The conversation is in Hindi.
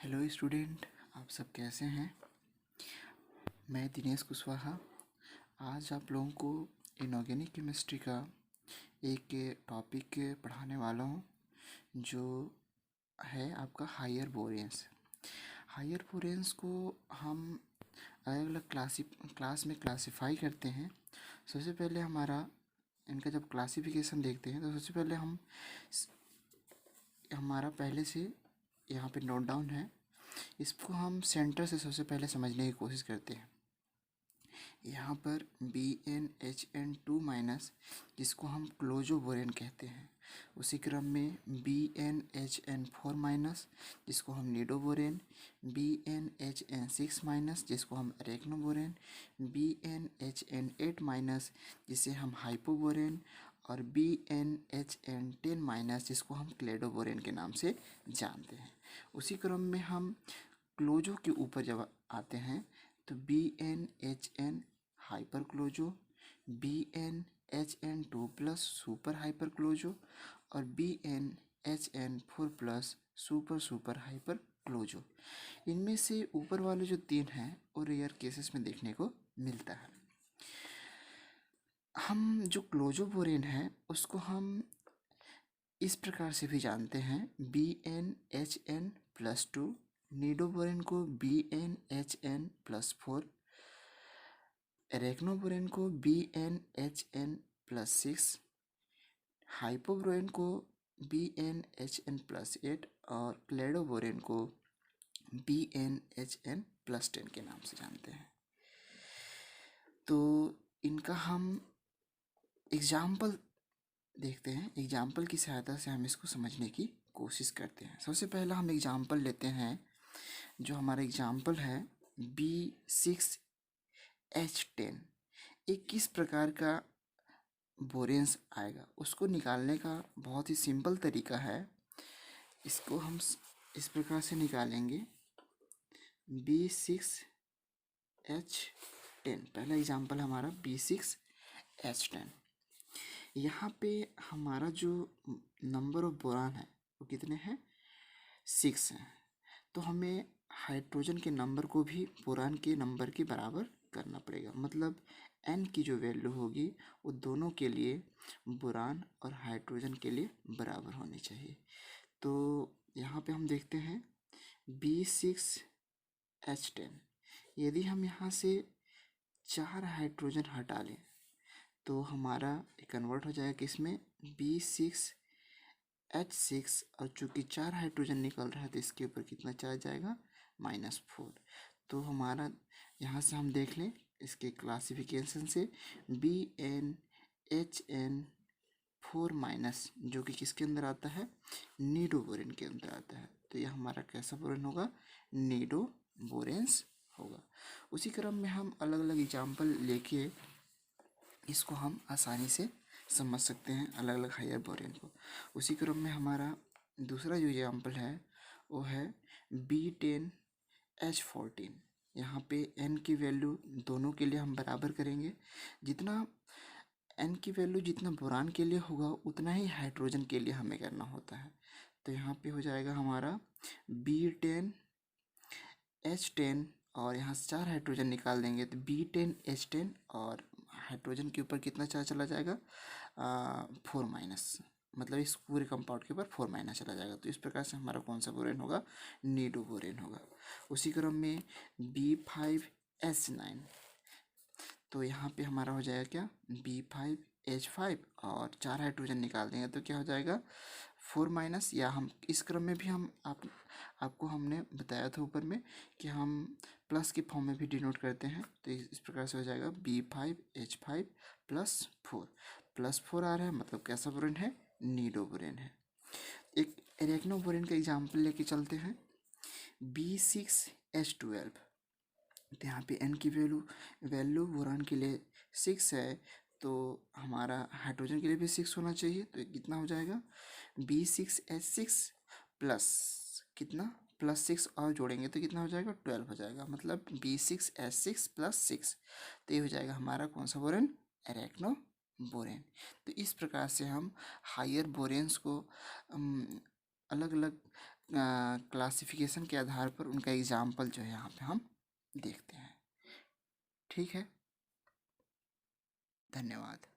हेलो स्टूडेंट, आप सब कैसे हैं। मैं दिनेश कुशवाहा आज आप लोगों को इनऑर्गेनिक केमिस्ट्री का एक टॉपिक पढ़ाने वाला हूं, जो है आपका हायर बोरेंस। हायर बोरेंस को हम अलग अलग क्लास में क्लासिफाई करते हैं। सबसे पहले हमारा इनका जब क्लासिफिकेशन देखते हैं तो सबसे पहले हमारा पहले से यहाँ पे नोट डाउन है। इसको हम सेंटर से सबसे पहले समझने की कोशिश करते हैं। यहाँ पर BnHn2- जिसको हम क्लोजोबोरेन कहते हैं, उसी क्रम में BnHn4- जिसको हम निडोबोरेन, BnHn6- जिसको हम अरेक्नोबोरेन, BnHn8- जिसे हम हाइपोबोरेन और BnHn10- जिसको हम क्लेडोबोरेन के नाम से जानते हैं। उसी क्रम में हम क्लोजो के ऊपर जब आते हैं तो BnHn hyper closo, BnHn2+ super hyper closo और BnHn4+ सुपर हाइपर क्लोजो। इनमें से ऊपर वाले जो तीन हैं वो रेयर केसेस में देखने को मिलता है। हम जो क्लोजोबोरेन है उसको हम इस प्रकार से भी जानते हैं, BnHn+2, निडोबोरेन को BnHn+4, एरेक्नोबोरेन को BnHn+6, हाइपोबोरेन को BnHn+8 और क्लेडोबोरेन को BnHn+10 के नाम से जानते हैं। तो इनका हम एग्जाम्पल देखते हैं। एग्जाम्पल की सहायता से हम इसको समझने की कोशिश करते हैं। सबसे पहला हम एग्जाम्पल लेते हैं। जो हमारा एग्जाम्पल है B6H10, एक किस प्रकार का बोरेंस आएगा उसको निकालने का बहुत ही सिंपल तरीका है। इसको हम इस प्रकार से निकालेंगे, B6H10। पहला एग्जाम्पल हमारा B6H10। यहाँ पे हमारा जो नंबर ऑफ बोरान है वो कितने हैं, 6 हैं। तो हमें हाइड्रोजन के नंबर को भी बोरान के नंबर के बराबर करना पड़ेगा। मतलब n की जो वैल्यू होगी वो दोनों के लिए, बोरान और हाइड्रोजन के लिए बराबर होनी चाहिए। तो यहाँ पे हम देखते हैं B6H10, यदि हम यहाँ से 4 हाइड्रोजन हटा लें तो हमारा कन्वर्ट हो जाएगा किसमें, B6H6। और चूँकि 4 हाइड्रोजन निकल रहा है तो इसके ऊपर कितना चार्ज जाएगा, -4। तो हमारा यहाँ से हम देख लें इसके क्लासिफिकेशन से, BnHn4- जो कि किसके अंदर आता है, निडोबोरेन के अंदर आता है। तो यह हमारा कैसा बोरेन होगा, निडोबोरेंस होगा। उसी क्रम में हम अलग अलग एग्जाम्पल लेके इसको हम आसानी से समझ सकते हैं, अलग अलग हायर बोरेन को। उसी क्रम में हमारा दूसरा जो एग्जाम्पल है वो है B10H14। यहाँ पे n की वैल्यू दोनों के लिए हम बराबर करेंगे। जितना n की वैल्यू जितना बोरान के लिए होगा उतना ही हाइड्रोजन के लिए हमें करना होता है। तो यहाँ पे हो जाएगा हमारा B10H10 और यहाँ से 4 हाइड्रोजन निकाल देंगे तो B10H10 और हाइड्रोजन के ऊपर कितना चार्ज चला जाएगा, 4-। मतलब इस पूरे कंपाउंड के ऊपर 4- चला जाएगा। तो इस प्रकार से हमारा कौन सा बोरेन होगा, निडोबोरेन होगा। उसी क्रम में B5H9, तो यहाँ पे हमारा हो जाएगा क्या, B5H5 और 4 हाइड्रोजन निकाल देंगे तो क्या हो जाएगा, 4-। या हम इस क्रम में भी हम आपको हमने बताया था ऊपर में कि हम प्लस के फॉर्म में भी डिनोट करते हैं। तो इस प्रकार से हो जाएगा B5H5+4 +4 आ रहा है, मतलब कैसा बोरेन है, निडोबोरेन है। एक एरेक्नोबोरेन का एग्जाम्पल लेके चलते हैं, B6H12। तो यहाँ पे n की वैल्यू बोरान के लिए 6 है, तो हमारा हाइड्रोजन के लिए भी 6 होना चाहिए। तो कितना हो जाएगा, B6H6 प्लस कितना, +6 और जोड़ेंगे तो कितना हो जाएगा, 12 हो जाएगा। मतलब B6H6 + 6, तो ये हो जाएगा हमारा कौन सा बोरेन, एरेक्नो बोरेन। तो इस प्रकार से हम हायर बोरेन्स को अलग अलग क्लासिफिकेशन के आधार पर उनका एग्जाम्पल जो है यहाँ पे हम देखते हैं। ठीक है, धन्यवाद।